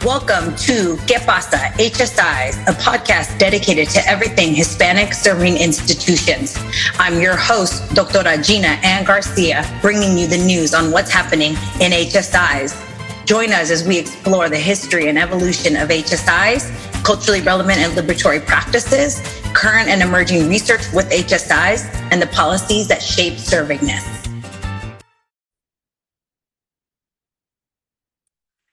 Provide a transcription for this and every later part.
Welcome to ¿Qué Pasa? HSIs, a podcast dedicated to everything Hispanic serving institutions. I'm your host, Doctora Gina Ann Garcia, bringing you the news on what's happening in HSIs. Join us as we explore the history and evolution of HSIs, culturally relevant and liberatory practices, current and emerging research with HSIs, and the policies that shape servingness.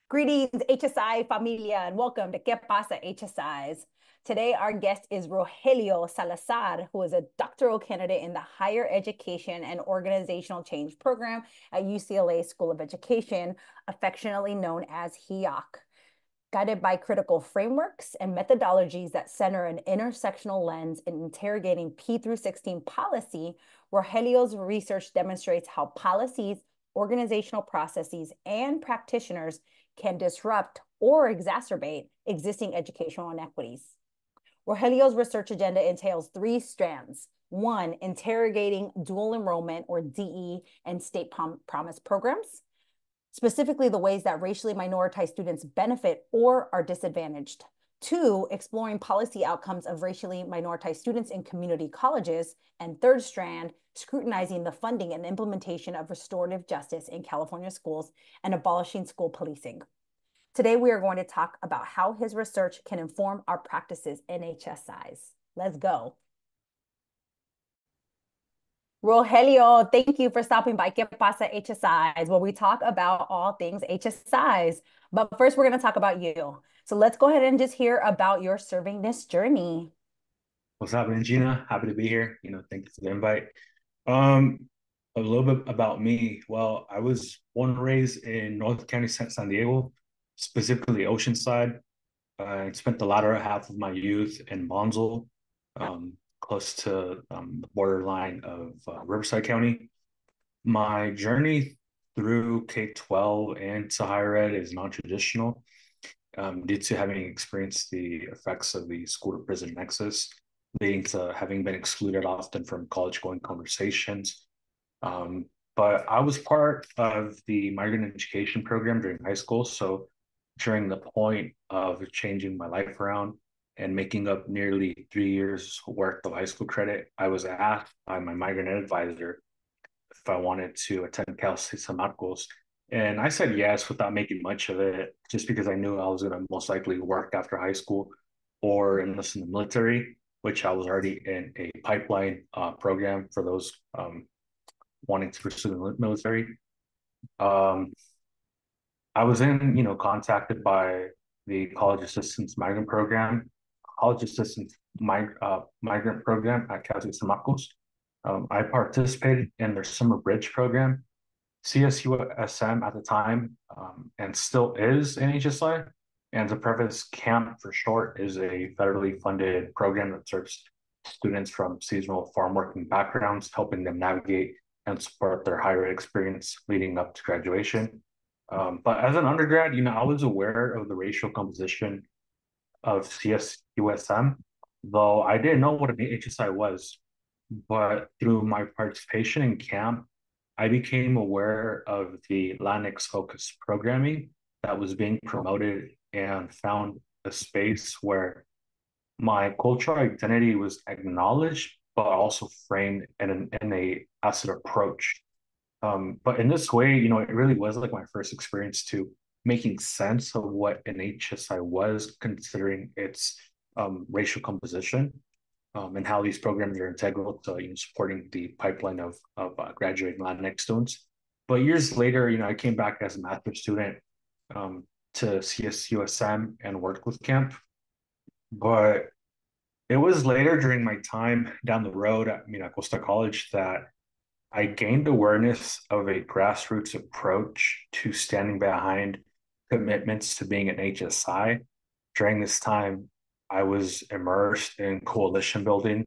Greetings, HSI familia, and welcome to ¿Qué Pasa? HSIs. Today, our guest is Rogelio Salazar, who is a doctoral candidate in the Higher Education and Organizational Change Program at UCLA School of Education, affectionately known as HEOC. Guided by critical frameworks and methodologies that center an intersectional lens in interrogating P through 16 policy, Rogelio's research demonstrates how policies, organizational processes, and practitioners can disrupt or exacerbate existing educational inequities. Rogelio's research agenda entails 3 strands. 1, interrogating dual enrollment or DE and state promise programs, specifically the ways that racially minoritized students benefit or are disadvantaged. 2, exploring policy outcomes of racially minoritized students in community colleges. And 3rd strand, scrutinizing the funding and implementation of restorative justice in California schools and abolishing school policing. Today, we are going to talk about how his research can inform our practices in HSIs. Let's go. Rogelio, thank you for stopping by ¿Qué Pasa? HSIs, where we talk about all things HSIs. But first, we're going to talk about you. So let's go ahead and just hear about your servingness journey. What's happening, Gina? Happy to be here. Thank you for the invite. A little bit about me. Well, I was born and raised in North County, San Diego, specifically Oceanside. I spent the latter half of my youth in Bonsall, close to the borderline of Riverside County. My journey through K-12 and to higher ed is non-traditional due to having experienced the effects of the school-to-prison nexus, leading to having been excluded often from college-going conversations. But I was part of the migrant education program during high school. So during the point of changing my life around and making up nearly 3 years worth of high school credit, I was asked by my migrant ed advisor if I wanted to attend Cal State San Marcos. And I said yes without making much of it, just because I knew I was going to most likely work after high school or enlist in the military, which I was already in a pipeline program for those wanting to pursue the military. I was contacted by the College Assistance Migrant Program, Migrant Program at Cal State San Marcos. I participated in their summer bridge program. CSUSM at the time, and still is an HSI. And to preface, CAMP for short is a federally funded program that serves students from seasonal farm working backgrounds, helping them navigate and support their higher ed experience leading up to graduation. But as an undergrad, I was aware of the racial composition of CSUSM, though I didn't know what an HSI was. But through my participation in camp, I became aware of the Latinx-focused programming that was being promoted and found a space where my cultural identity was acknowledged, but also framed in a asset approach. But in this way, it really was like my first experience to making sense of what an HSI was, considering its racial composition, and how these programs are integral to supporting the pipeline of graduating Latinx students. But years later, I came back as a master's student to CSUSM and worked with camp. But it was later during my time down the road at Costa College that I gained awareness of a grassroots approach to standing behind commitments to being an HSI. During this time, I was immersed in coalition building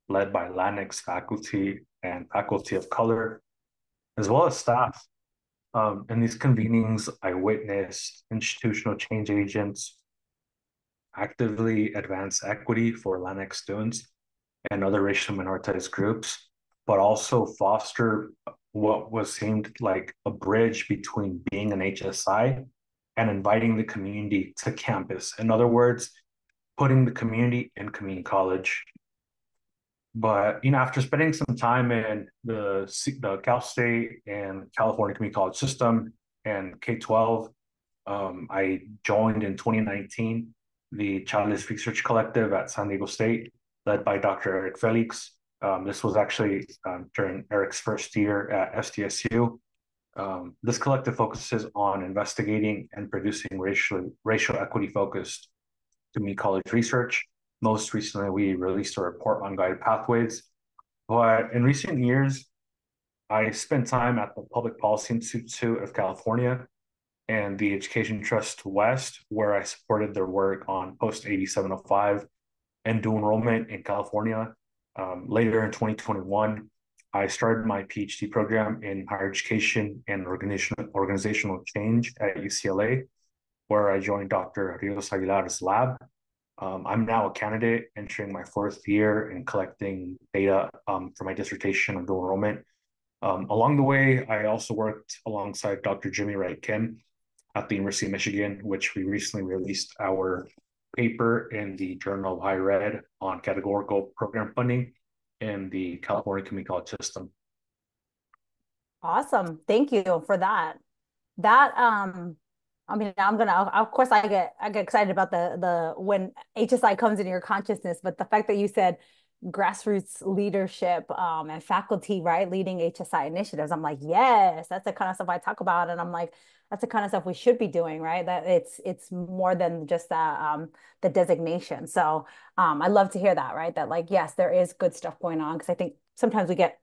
led by Latinx faculty and faculty of color, as well as staff. In these convenings, I witnessed institutional change agents actively advance equity for Latinx students and other racially minoritized groups, but also foster what was seemed like a bridge between being an HSI and inviting the community to campus. In other words, putting the community in community college. But after spending some time in the Cal State and California community college system and K-12, I joined in 2019 the Childless Research Collective at San Diego State, led by Dr. Eric Felix. This was actually during Eric's first year at SDSU. This collective focuses on investigating and producing racial equity focused community college research. Most recently, we released a report on guided pathways. But in recent years, I spent time at the Public Policy Institute of California and the Education Trust West, where I supported their work on post 8705 and dual enrollment in California. Later in 2021, I started my PhD program in higher education and organizational change at UCLA, where I joined Dr. Rios Aguilar's lab. I'm now a candidate entering my fourth year and collecting data for my dissertation on dual enrollment. Along the way, I also worked alongside Dr. Jimmy Wright Kim at the University of Michigan, which we recently released our paper in the Journal of Higher Ed on categorical program funding in the California community college system. Awesome. Thank you for that. I mean, of course I get excited about the when HSI comes into your consciousness, but the fact that you said grassroots leadership and faculty, right, leading HSI initiatives, I'm like, yes, that's the kind of stuff I talk about. And I'm like, that's the kind of stuff we should be doing, right? That it's more than just the designation. So I love to hear that, right? That like, yes, there is good stuff going on, because I think sometimes we get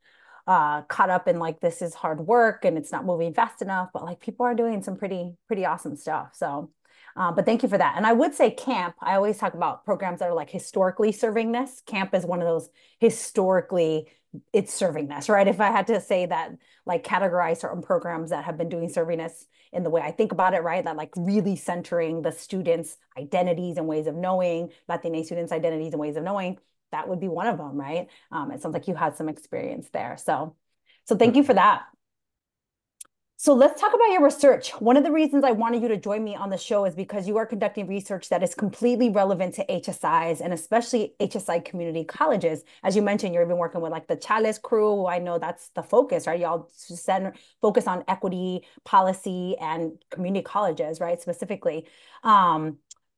caught up in like, this is hard work and it's not moving fast enough, but like people are doing some pretty awesome stuff. So but thank you for that. And I would say camp, I always talk about programs that are like historically serving this. Camp is one of those historically, it's serving this, right? If I had to say that, like categorize certain programs that have been doing servingness in the way I think about it, right? That like really centering the students' identities and ways of knowing, Latine students' identities and ways of knowing, that would be one of them, right? It sounds like you had some experience there. So thank you for that. So let's talk about your research. One of the reasons I wanted you to join me on the show is because you are conducting research that is completely relevant to HSIs and especially HSI community colleges. As you mentioned, you're even working with like the Chales crew. I know that's the focus, right? Y'all focus on equity, policy, and community colleges, right? Specifically.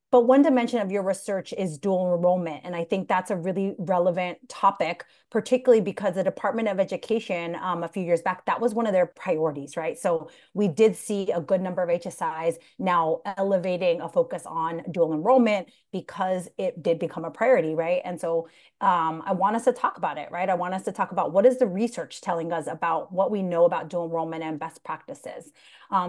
But one dimension of your research is dual enrollment. And I think that's a really relevant topic, particularly because the Department of Education a few years back, that was one of their priorities, right? So we did see a good number of HSIs now elevating a focus on dual enrollment because it did become a priority, right? And so I want us to talk about it, right? I want us to talk about what is the research telling us about what we know about dual enrollment and best practices.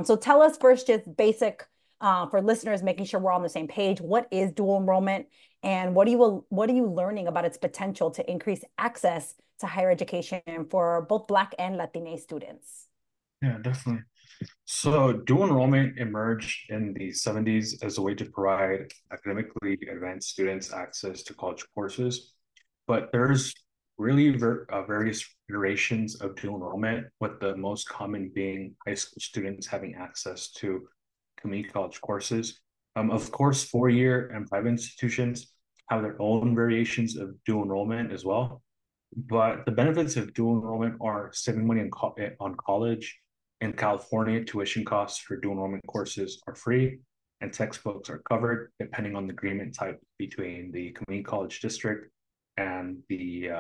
So tell us first just basic, for listeners, making sure we're on the same page. What is dual enrollment, and what are you learning about its potential to increase access to higher education for both Black and Latine students? Yeah, definitely. So dual enrollment emerged in the 70s as a way to provide academically advanced students access to college courses. But there's really various iterations of dual enrollment, with the most common being high school students having access to community college courses. Of course, four-year and private institutions have their own variations of dual enrollment as well. But the benefits of dual enrollment are saving money on college. In California, tuition costs for dual enrollment courses are free, and textbooks are covered depending on the agreement type between the community college district and the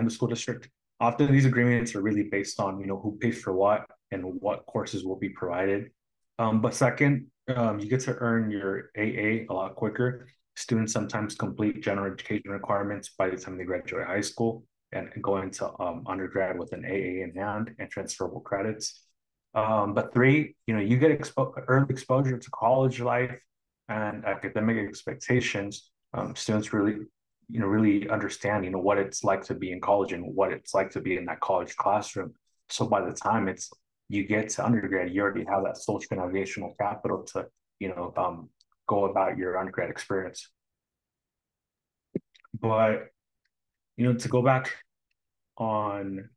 school district. Often these agreements are really based on who pays for what and what courses will be provided. But second, you get to earn your AA a lot quicker. Students sometimes complete general education requirements by the time they graduate high school and go into undergrad with an AA in hand and transferable credits. But three, you get early exposure to college life and academic expectations. Students really understand, what it's like to be in college and what it's like to be in that college classroom. So by the time you get to undergrad, you already have that social navigational capital to, go about your undergrad experience. But, to go back on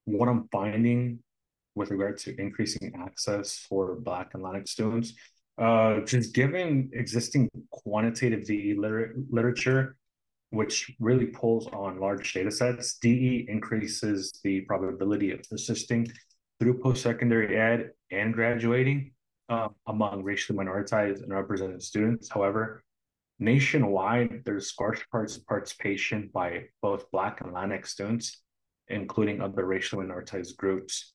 what I'm finding with regard to increasing access for Black and Latinx students. Just given existing quantitative DE literature, which really pulls on large data sets, DE increases the probability of persisting through post-secondary ed and graduating among racially minoritized and represented students. However, nationwide, there's sparse participation by both Black and Latinx students, including other racially minoritized groups.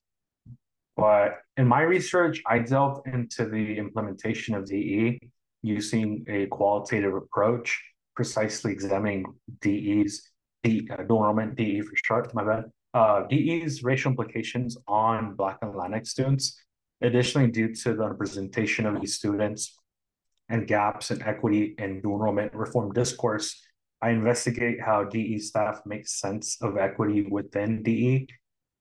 But in my research, I delved into the implementation of DE using a qualitative approach, precisely examining DE's, dual enrollment, DE for short, my bad, DE's racial implications on Black and Latinx students. Additionally, due to the representation of these students and gaps in equity and dual enrollment reform discourse, I investigate how DE staff make sense of equity within DE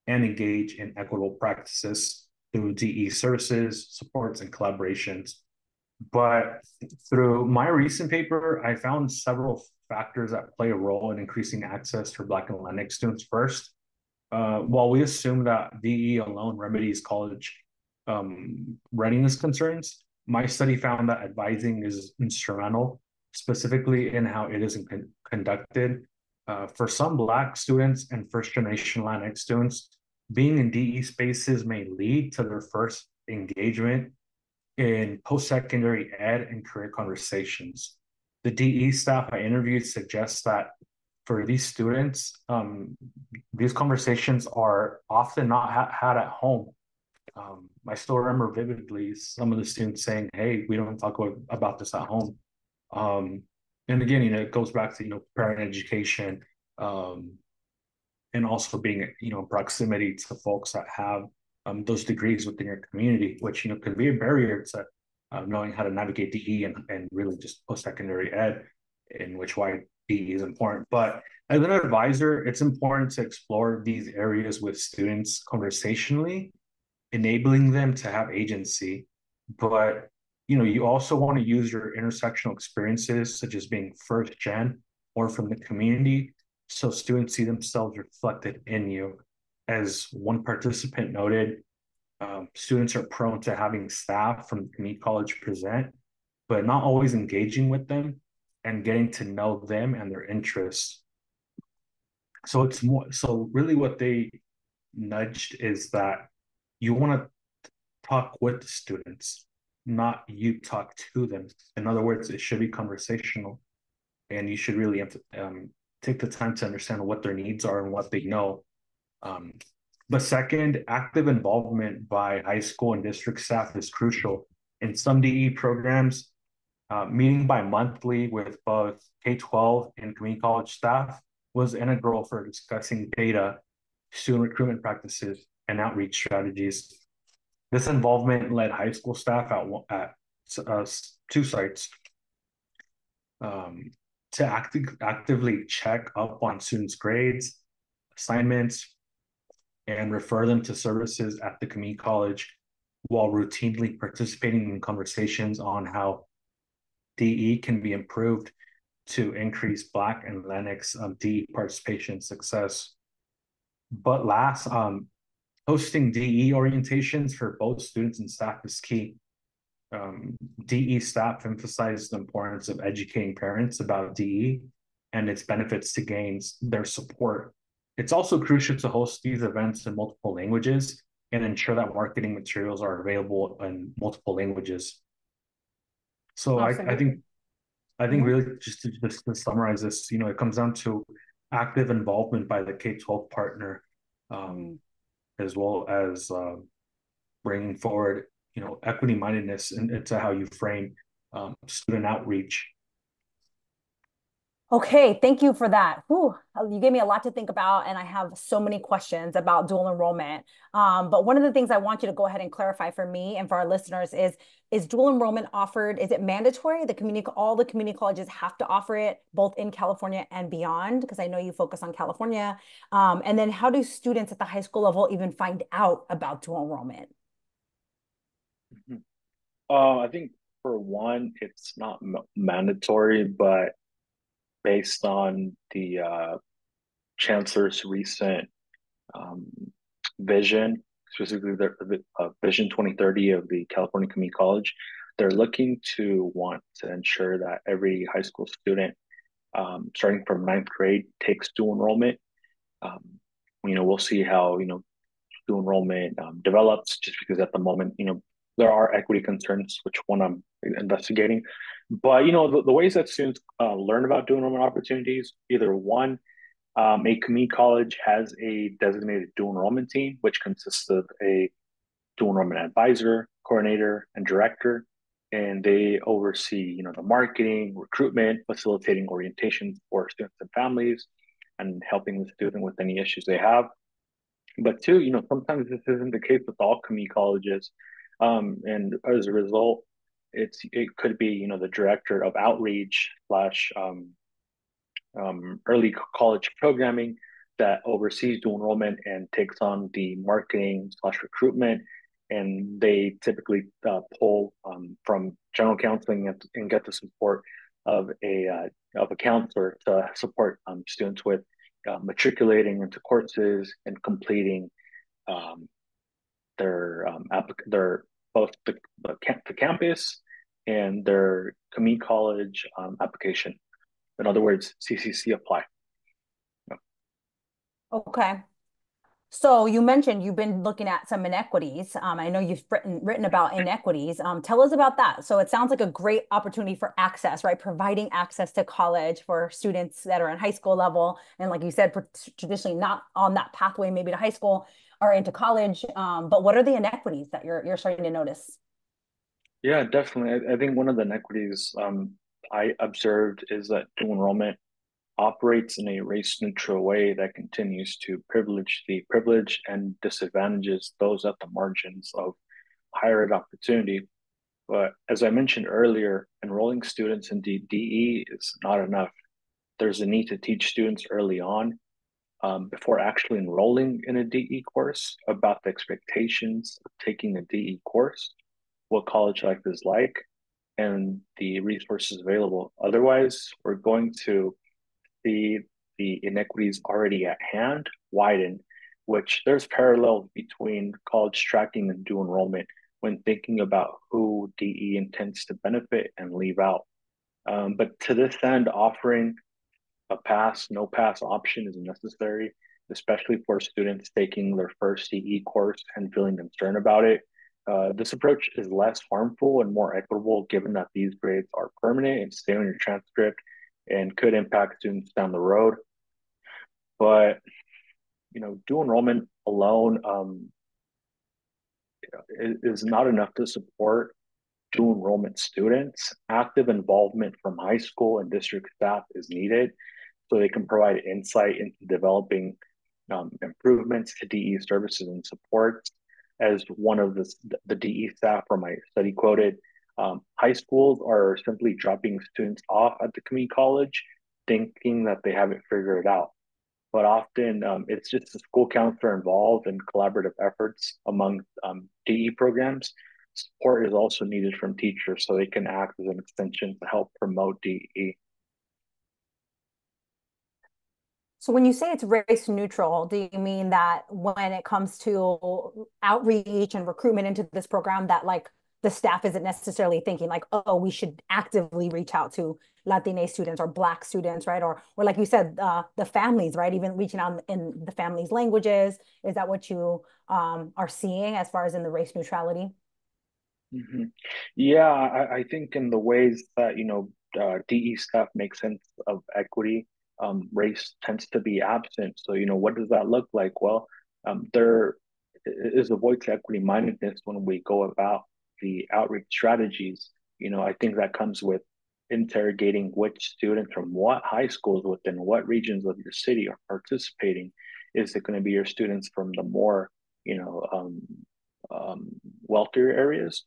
and engage in equitable practices through DE services, supports, and collaborations. But through my recent paper, I found several factors that play a role in increasing access for Black and Latinx students. First, while we assume that DE alone remedies college readiness concerns, my study found that advising is instrumental, specifically in how it is conducted. For some Black students and first-generation Latinx students, being in DE spaces may lead to their first engagement in post-secondary ed and career conversations. The DE staff I interviewed suggests that for these students, these conversations are often not had at home. I still remember vividly some of the students saying, "Hey, we don't talk about this at home." And again, it goes back to, parent education, and also being, proximity to folks that have those degrees within your community, which, could be a barrier to knowing how to navigate DE and really just post-secondary ed, in which why DE is important. But as an advisor, it's important to explore these areas with students conversationally, enabling them to have agency. But, you also want to use your intersectional experiences, such as being first gen or from the community, so students see themselves reflected in you. As one participant noted, students are prone to having staff from the community college present, but not always engaging with them and getting to know them and their interests. So really what they nudged is that you want to talk with the students, not you talk to them. In other words, it should be conversational, and you should really take the time to understand what their needs are and what they know. But second, active involvement by high school and district staff is crucial. In some DE programs, meeting bi-monthly with both K-12 and community college staff was integral for discussing data, student recruitment practices, and outreach strategies. This involvement led high school staff at two sites to actively check up on students' grades, assignments, and refer them to services at the community college, while routinely participating in conversations on how DE can be improved to increase Black and Latinx DE participation success. But last, hosting DE orientations for both students and staff is key. DE staff emphasize the importance of educating parents about DE and its benefits to gain their support. It's also crucial to host these events in multiple languages and ensure that marketing materials are available in multiple languages. So I think really just to summarize this, it comes down to active involvement by the K-12 partner, as well as bringing forward, equity mindedness into how you frame student outreach. Okay, thank you for that. Whew, you gave me a lot to think about, and I have so many questions about dual enrollment. But one of the things I want you to go ahead and clarify for me and for our listeners is dual enrollment offered? Is it mandatory? All the community colleges have to offer it, both in California and beyond, because I know you focus on California. And then how do students at the high school level even find out about dual enrollment? I think for one, it's not mandatory, but based on the chancellor's recent vision specifically the Vision 2030 of the California Community College. They're looking to want to ensure that every high school student, starting from ninth grade, takes dual enrollment. We'll see how, dual enrollment develops, just because at the moment, there are equity concerns, which one I'm investigating. But, the ways that students learn about dual enrollment opportunities, either one, a community college has a designated dual enrollment team, which consists of a dual enrollment advisor, coordinator, and director. And they oversee, the marketing, recruitment, facilitating orientations for students and families, and helping the student with any issues they have. But two, sometimes this isn't the case with all community colleges. And as a result, it could be, the director of outreach slash early college programming that oversees dual enrollment and takes on the marketing slash recruitment. And they typically pull from general counseling and get the support of a counselor to support students with matriculating into courses and completing their both the campus and their community college application. In other words, CCC apply. Okay. So you mentioned you've been looking at some inequities. I know you've written about inequities. Tell us about that. So it sounds like a great opportunity for access, right? Providing access to college for students that are in high school level. And like you said, traditionally not on that pathway, maybe to high school or into college. But what are the inequities that you're starting to notice? Yeah, definitely. I think one of the inequities I observed is that dual enrollment operates in a race neutral way that continues to privilege the privileged and disadvantages those at the margins of higher ed opportunity. But as I mentioned earlier, enrolling students in DE is not enough. There's a need to teach students early on, before actually enrolling in a DE course, about the expectations of taking a DE course, what college life is like, and the resources available. Otherwise, we're going to see the inequities already at hand widen, which there's parallels between college tracking and dual enrollment when thinking about who DE intends to benefit and leave out. But to this end, offering a pass, no pass option is necessary, especially for students taking their first DE course and feeling concerned about it. This approach is less harmful and more equitable, given that these grades are permanent and stay on your transcript and could impact students down the road. But dual enrollment alone is not enough to support dual enrollment students. Active involvement from high school and district staff is needed so they can provide insight into developing improvements to DE services and supports. As one of the DE staff from my study quoted, high schools are simply dropping students off at the community college thinking that they haven't figured it out. But often it's just the school counselor involved in collaborative efforts among DE programs. Support is also needed from teachers so they can act as an extension to help promote DE. So when you say it's race neutral, do you mean that when it comes to outreach and recruitment into this program, that like the staff isn't necessarily thinking like, oh, we should actively reach out to Latine students or Black students, right? Or like you said, the families, right? Even reaching out in the families' languages. Is that what you are seeing as far as in the race neutrality? Mm-hmm. Yeah, I think in the ways that DE staff make sense of equity, race tends to be absent. So what does that look like? Well, there is a void to equity mindedness when we go about the outreach strategies. I think that comes with interrogating which students from what high schools within what regions of your city are participating. Is it going to be your students from the more wealthier areas,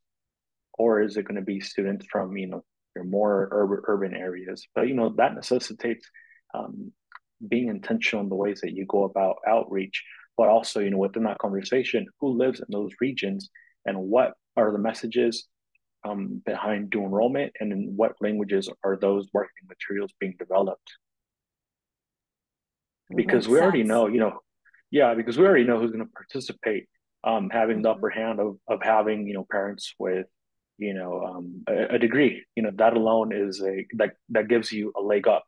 or is it going to be students from your more urban areas? But that necessitates being intentional in the ways that you go about outreach, but also within that conversation, who lives in those regions and what are the messages behind dual enrollment, and in what languages are those marketing materials being developed? Because Makes we already sense. know, yeah, because we already know who's going to participate having the upper hand of having, parents with, a degree, that alone is that gives you a leg up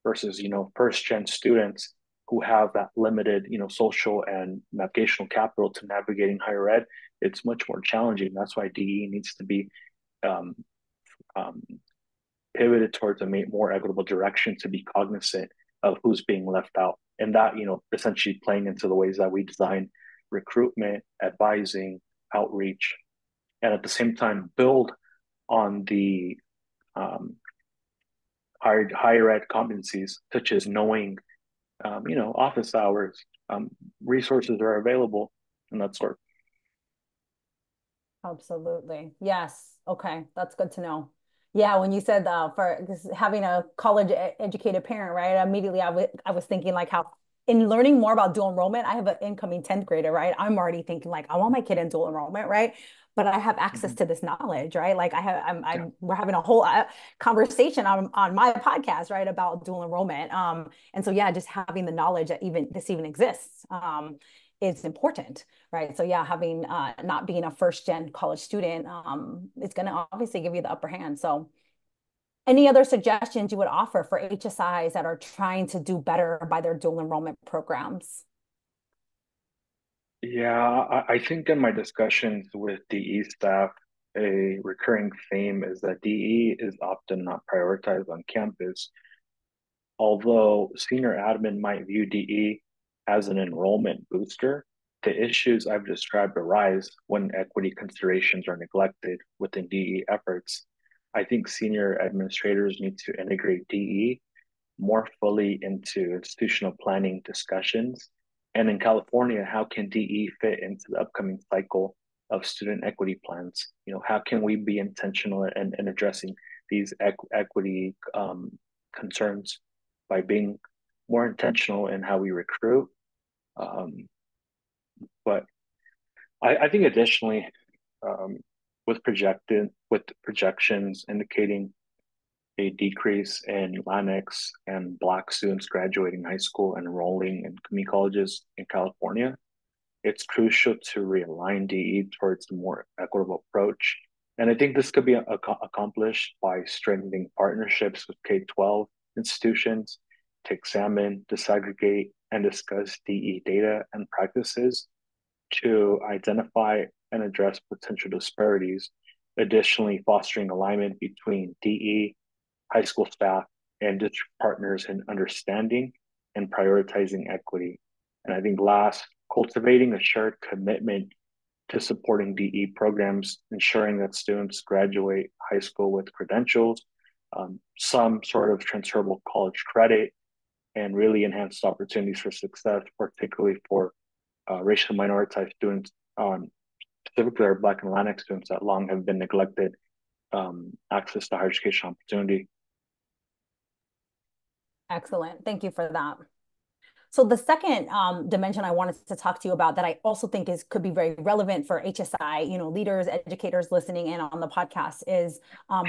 versus, first gen students who have that limited, social and navigational capital to navigating higher ed. It's much more challenging. That's why DE needs to be um, um, pivoted towards a more equitable direction to be cognizant of who's being left out. And that, essentially playing into the ways that we design recruitment, advising, outreach, and at the same time build on the higher ed competencies, such as knowing, office hours, resources are available, and that sort. Absolutely. Yes. Okay. That's good to know. Yeah. When you said for having a college educated parent, right? Immediately I was thinking like how in learning more about dual enrollment, I have an incoming 10th grader, right? I'm already thinking like I want my kid in dual enrollment, right? But I have access to this knowledge, right? Like we're having a whole conversation on my podcast, right, about dual enrollment. And so yeah, just having the knowledge that this even exists. Is important, right? So yeah, having not being a first gen college student, it's going to obviously give you the upper hand. So any other suggestions you would offer for HSIs that are trying to do better by their dual enrollment programs? Yeah, I think in my discussions with DE staff, a recurring theme is that DE is often not prioritized on campus. Although senior admin might view DE as an enrollment booster, the issues I've described arise when equity considerations are neglected within DE efforts. I think senior administrators need to integrate DE more fully into institutional planning discussions. And in California, how can DE fit into the upcoming cycle of student equity plans? How can we be intentional in addressing these equity concerns by being more intentional in how we recruit? Um, but I think additionally, um, with projections indicating a decrease in Latinx and Black students graduating high school and enrolling in community colleges in California, it's crucial to realign DE towards a more equitable approach. And I think this could be accomplished by strengthening partnerships with K-12 institutions to examine, disaggregate, and discuss DE data and practices to identify and address potential disparities. Additionally, fostering alignment between DE, high school staff, and district partners in understanding and prioritizing equity. And I think last, cultivating a shared commitment to supporting DE programs, ensuring that students graduate high school with credentials, some sort of transferable college credit, and really enhanced opportunities for success, particularly for racial minoritized students, specifically our Black and Latinx students that long have been neglected access to higher education opportunity. Excellent. Thank you for that. So the second dimension I wanted to talk to you about that I also think could be very relevant for HSI, leaders, educators listening in on the podcast is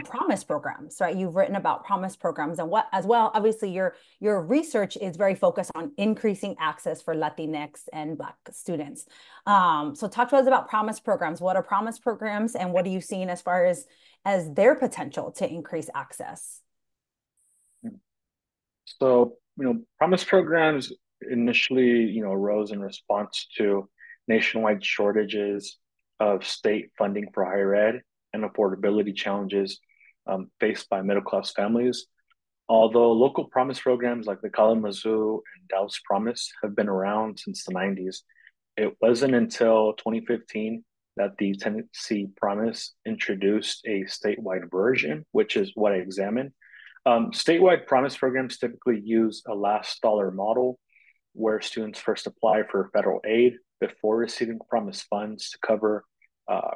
promise programs, right? You've written about promise programs and what as well, obviously your research is very focused on increasing access for Latinx and Black students. So talk to us about promise programs. What are promise programs and what are you seeing as far as their potential to increase access? So, promise programs initially, arose in response to nationwide shortages of state funding for higher ed and affordability challenges faced by middle-class families. Although local promise programs like the Kalamazoo and Dallas Promise have been around since the 90s, it wasn't until 2015 that the Tennessee Promise introduced a statewide version, which is what I examined. Statewide promise programs typically use a last dollar model where students first apply for federal aid before receiving promise funds to cover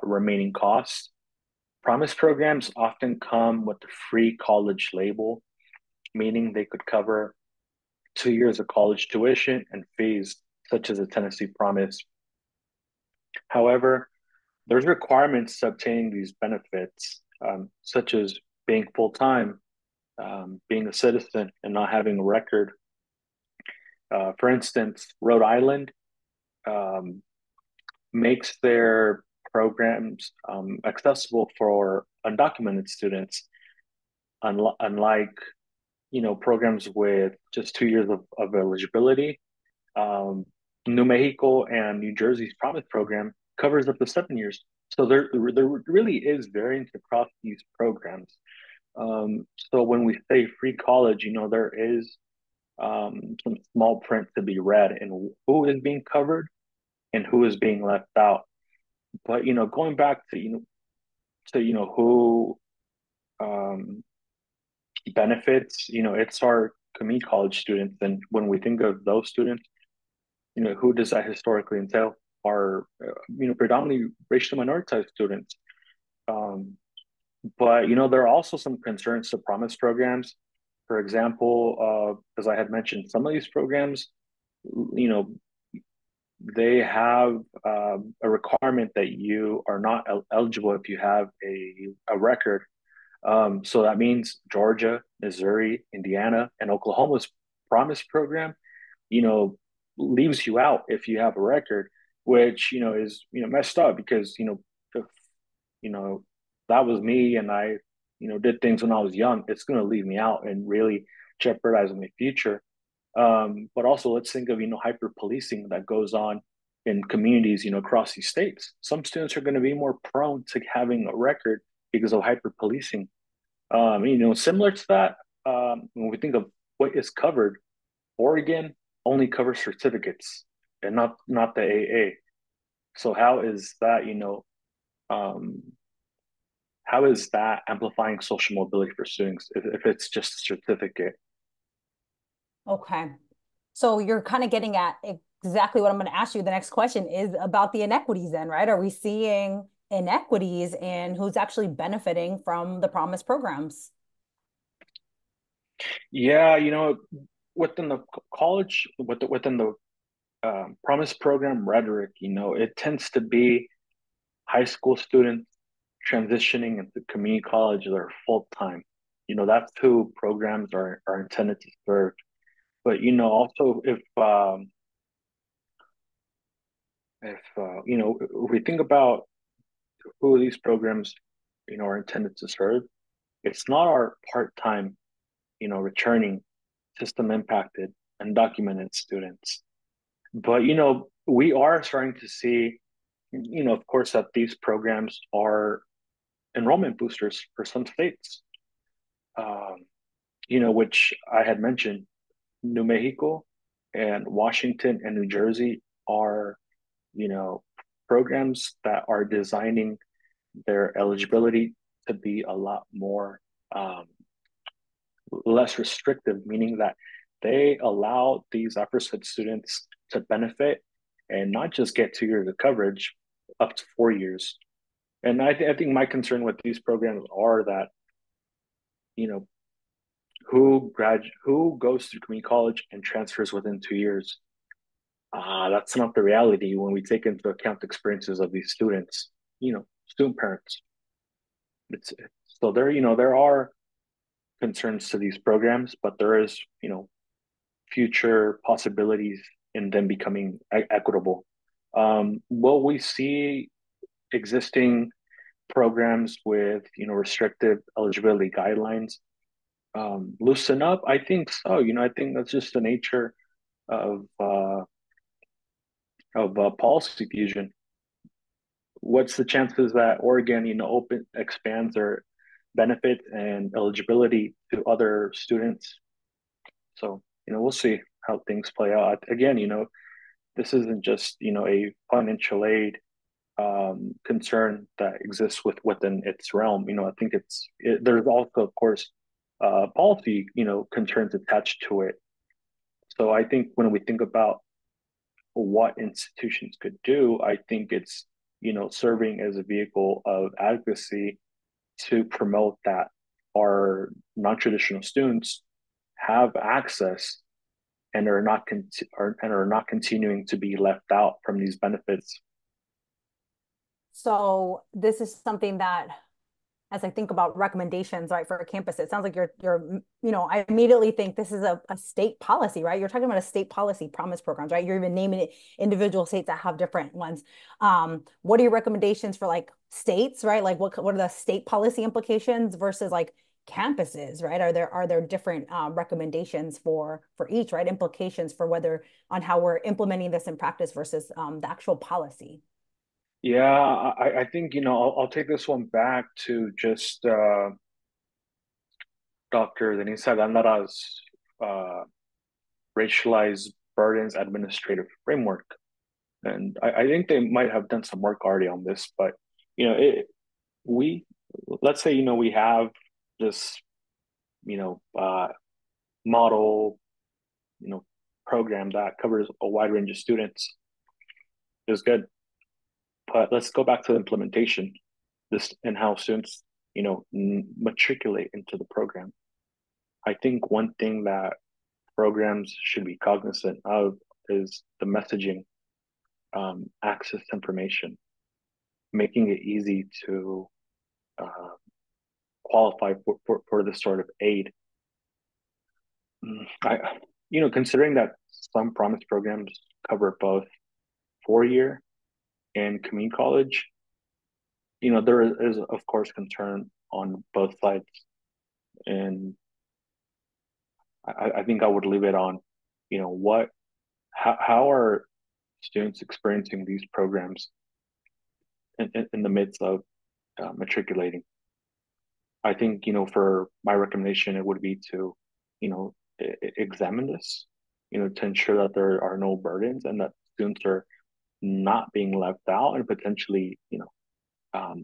remaining costs. Promise programs often come with a free college label, meaning they could cover 2 years of college tuition and fees, such as a Tennessee Promise. However, there's requirements to obtaining these benefits, such as being full-time, being a citizen, and not having a record. For instance, Rhode Island makes their programs accessible for undocumented students, unlike programs with just 2 years of eligibility. New Mexico and New Jersey's Promise program covers up to 7 years. So there really is variance across these programs. So when we say free college, there is some small print to be read in who is being covered and who is being left out. But going back to who benefits, it's our community college students. And when we think of those students, who does that historically entail? Are predominantly racially minoritized students. But there are also some concerns to promise programs. For example, as I had mentioned, some of these programs, they have a requirement that you are not eligible if you have a record. So that means Georgia, Missouri, Indiana, and Oklahoma's Promise program, leaves you out if you have a record, which is messed up because if that was me and I did things when I was young, it's going to leave me out and really jeopardize my future. But also let's think of hyper policing that goes on in communities across these states. Some students are going to be more prone to having a record because of hyper policing. Similar to that, when we think of what is covered, Oregon only covers certificates and not the AA. So how is that, how is that amplifying social mobility for students if it's just a certificate? Okay. So you're kind of getting at exactly what I'm going to ask you. The next question is about the inequities then, right? Are we seeing inequities in who's actually benefiting from the Promise programs? Yeah, within the college, within the Promise program rhetoric, it tends to be high school students transitioning into community college that are full time. That's who programs are intended to serve. But also if we think about who these programs are intended to serve, it's not our part time returning system impacted undocumented students. But we are starting to see of course that these programs are enrollment boosters for some states, which I had mentioned. New Mexico and Washington and New Jersey are, programs that are designing their eligibility to be a lot more less restrictive, meaning that they allow these upper-set students to benefit and not just get 2 years of coverage, up to 4 years. And I think my concern with these programs are that, who goes through community college and transfers within 2 years. That's not the reality when we take into account the experiences of these students, student parents. So there are concerns to these programs, but there is, future possibilities in them becoming equitable. Will we see existing programs with, restrictive eligibility guidelines loosen up? I think so. I think that's just the nature of policy fusion. What's the chances that Oregon, expands their benefit and eligibility to other students? So, we'll see how things play out. Again, this isn't just, a financial aid concern that exists within its realm. I think there's also, of course, policy, concerns attached to it. So I think when we think about what institutions could do, I think it's, serving as a vehicle of advocacy to promote that our non-traditional students have access and are not continuing to be left out from these benefits. So this is something that as I think about recommendations, right, for a campus, it sounds like I immediately think this is a state policy, right? You're talking about a state policy promise programs, right? You're even naming it individual states that have different ones. What are your recommendations for like states, right? Like what are the state policy implications versus like campuses, right? Are there different recommendations for each, right? Implications for whether on how we're implementing this in practice versus the actual policy. Yeah, I think, I'll take this one back to just Dr. Denisa Gandara's racialized burdens administrative framework. And I think they might have done some work already on this, but, we, let's say, we have this, model, program that covers a wide range of students is good. But let's go back to the implementation, this and how students, matriculate into the program. I think one thing that programs should be cognizant of is the messaging, access to information, making it easy to qualify for this sort of aid. Considering that some promise programs cover both 4-year and community college, there is of course concern on both sides, and I think I would leave it on, how are students experiencing these programs in the midst of matriculating. I think, for my recommendation, it would be to, examine this, to ensure that there are no burdens and that students are not being left out and potentially,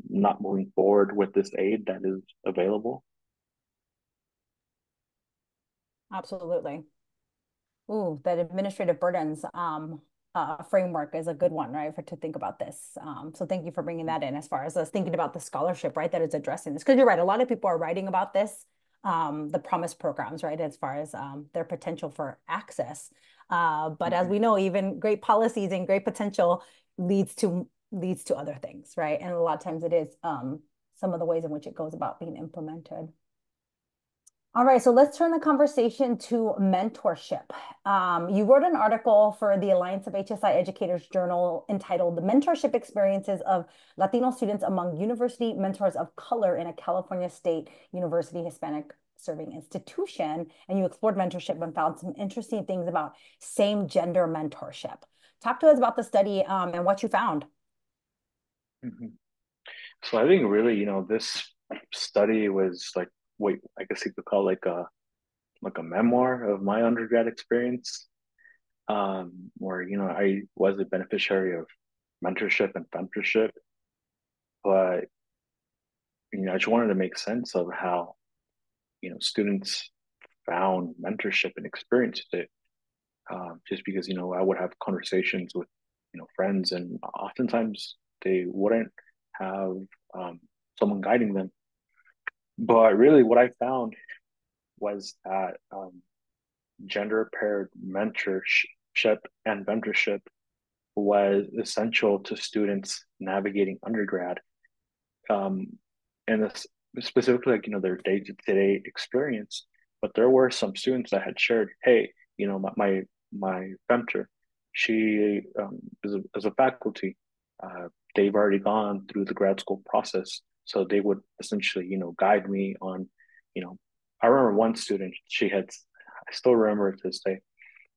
not moving forward with this aid that is available. Absolutely. Ooh, that administrative burdens framework is a good one, right, to think about this. So thank you for bringing that in as far as us thinking about the scholarship, right, that is addressing this. Because you're right, a lot of people are writing about this, the promise programs, right, as far as their potential for access. But as we know, even great policies and great potential leads to other things, right? And a lot of times it is some of the ways in which it goes about being implemented. All right, so let's turn the conversation to mentorship. You wrote an article for the Alliance of HSI Educators journal entitled "The Mentorship Experiences of Latino Students Among University Mentors of Color in a California State University Hispanic Serving Institution." And you explored mentorship and found some interesting things about same gender mentorship. Talk to us about the study and what you found. So I think really, this study was like, I guess you could call it like a memoir of my undergrad experience, where I was a beneficiary of mentorship and mentorship, but I just wanted to make sense of how students found mentorship and experienced it. Just because I would have conversations with friends, and oftentimes they wouldn't have someone guiding them. But really, what I found was that gender paired mentorship and mentorship was essential to students navigating undergrad, and this, specifically like their day-to-day experience. But there were some students that had shared, hey, my mentor, she is a faculty. They've already gone through the grad school process, so they would essentially guide me on. I remember one student, I still remember it to this day.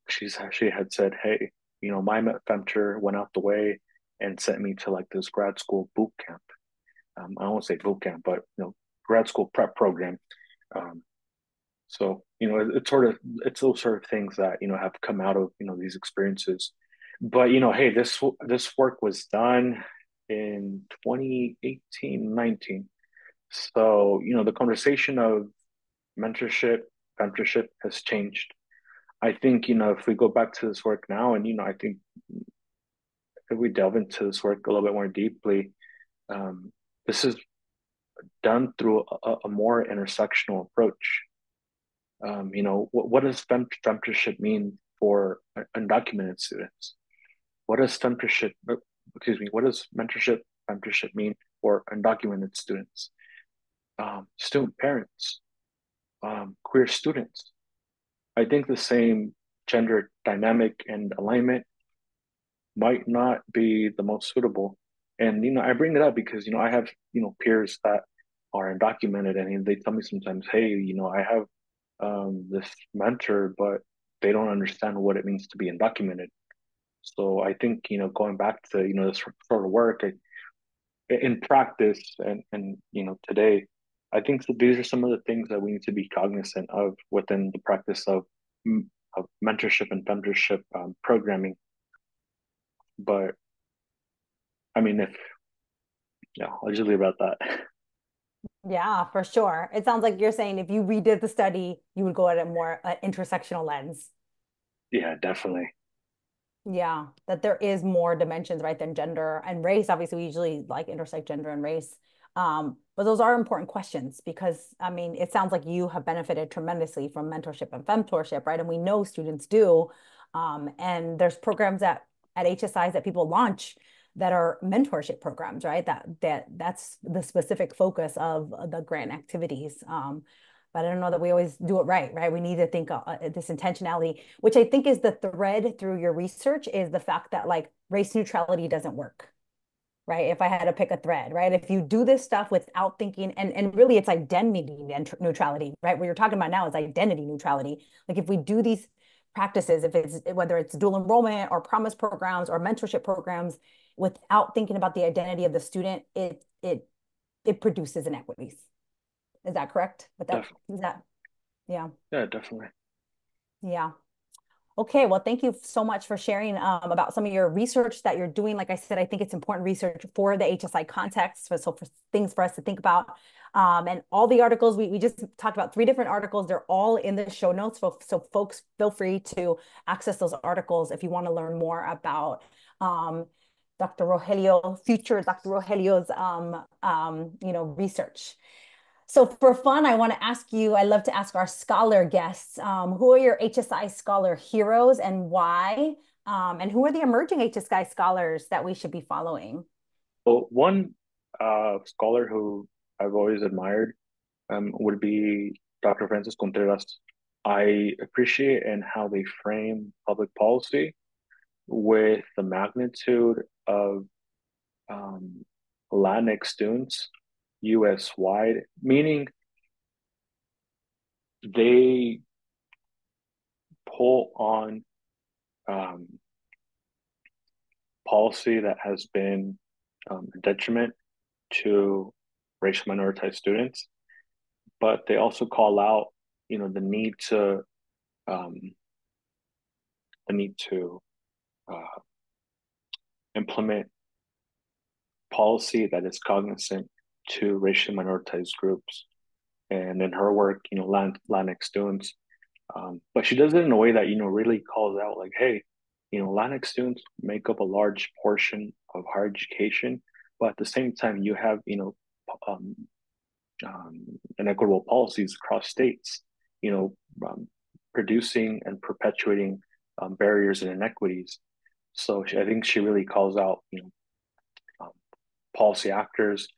She had said, hey, my mentor went out the way and sent me to like this grad school boot camp. I won't say boot camp, but grad school prep program. So it's those sort of things that have come out of these experiences. But hey, this work was done in 2018-19. So the conversation of mentorship has changed. I think if we go back to this work now, and I think if we delve into this work a little bit more deeply, this is done through a more intersectional approach. What does mentorship mean for undocumented students? What does mentorship mean for undocumented students? student parents, queer students. I think the same gender dynamic and alignment might not be the most suitable. And I bring it up because I have peers that are undocumented, and they tell me sometimes, hey, I have this mentor, but they don't understand what it means to be undocumented. So I think going back to this sort of work in practice and today, I think that these are some of the things that we need to be cognizant of within the practice of mentorship and mentorship programming. But I mean, I'll just leave it at that. Yeah, for sure. It sounds like you're saying if you redid the study, you would go at a more intersectional lens. Yeah, definitely. Yeah, that there is more dimensions, right, than gender and race. Obviously, we usually like intersect gender and race. But those are important questions because, I mean, it sounds like you have benefited tremendously from mentorship and femtorship, right? And we know students do. And there's programs at HSIs that people launch that are mentorship programs, right? That's the specific focus of the grant activities. But I don't know that we always do it right, right? We need to think this intentionality, which I think is the thread through your research, is the fact that like race neutrality doesn't work, right? If I had to pick a thread, right? If you do this stuff without thinking, and really it's identity neutrality, right? What you're talking about now is identity neutrality. Like if we do these practices, if it's whether it's dual enrollment or promise programs or mentorship programs, without thinking about the identity of the student, it produces inequities. Is that correct? But is that, yeah. Yeah, definitely. Yeah. Okay, well, thank you so much for sharing about some of your research that you're doing. Like I said, I think it's important research for the HSI context, so for things for us to think about. And all the articles, we just talked about 3 different articles. They're all in the show notes. So folks, feel free to access those articles if you want to learn more about future Dr. Rogelio's, research. So for fun, I want to ask you, I love to ask our scholar guests, who are your HSI scholar heroes and why? And who are the emerging HSI scholars that we should be following? So one scholar who I've always admired would be Dr. Francis Contreras. I appreciate in how they frame public policy with the magnitude of Latinx students US wide, meaning they pull on policy that has been a detriment to racial minoritized students, but they also call out, the need to implement policy that is cognizant to racially minoritized groups. And in her work, Latinx students. But she does it in a way that, really calls out like, hey, Latinx students make up a large portion of higher education, but at the same time, you have, inequitable policies across states, producing and perpetuating barriers and inequities. So I think she really calls out, policy actors,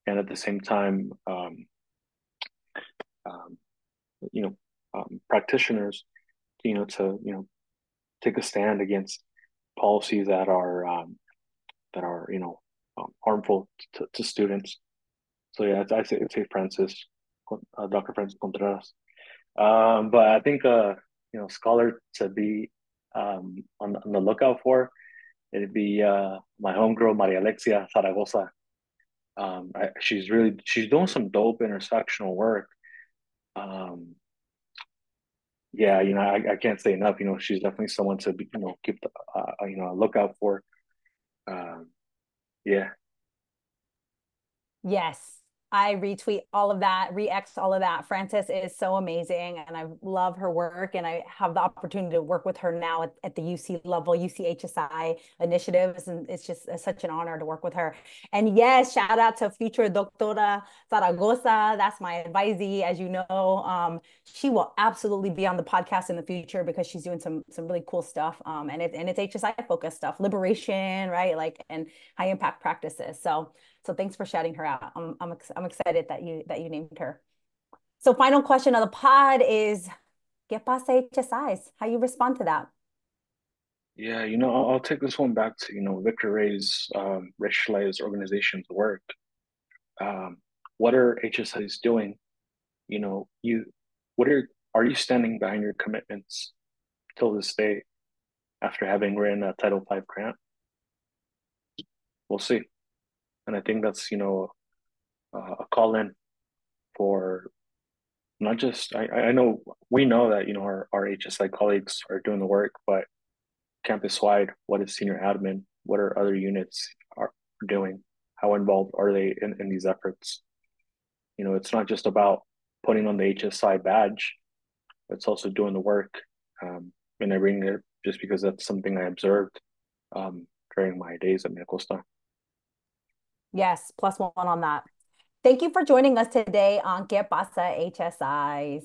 and at the same time, practitioners, to take a stand against policies that are harmful to students. So yeah, I'd say Francis, Dr. Francis Contreras. But I think scholar to be on the lookout for, it'd be my homegirl Maria Alexia Zaragoza. She's doing some dope intersectional work. Yeah, I can't say enough. She's definitely someone to be, keep the a lookout for. Yeah. Yes, I retweet all of that, re-X all of that. Frances is so amazing and I love her work. And I have the opportunity to work with her now at the UC level, UCHSI initiatives. And it's just such an honor to work with her. And yes, shout out to future Doctora Zaragoza. That's my advisee, as you know. She will absolutely be on the podcast in the future because she's doing some really cool stuff. And it's HSI focused stuff, liberation, right? Like, and high impact practices. So So thanks for shouting her out. I'm excited that you named her. So final question of the pod is, ¿Qué pasa HSIs? How you respond to that? Yeah, I'll take this one back to, Victor Ray's racialized organizations work. What are HSIs doing? Are you standing behind your commitments till this day after having written a Title V grant? We'll see. And I think that's, a call in for not just, I know, we know that, our HSI colleagues are doing the work, but campus wide, what is senior admin? What are other units are doing? How involved are they in these efforts? It's not just about putting on the HSI badge, it's also doing the work. And I bring it just because that's something I observed during my days at medical staff. Yes, +1 on that. Thank you for joining us today on ¿Qué pasa HSIs?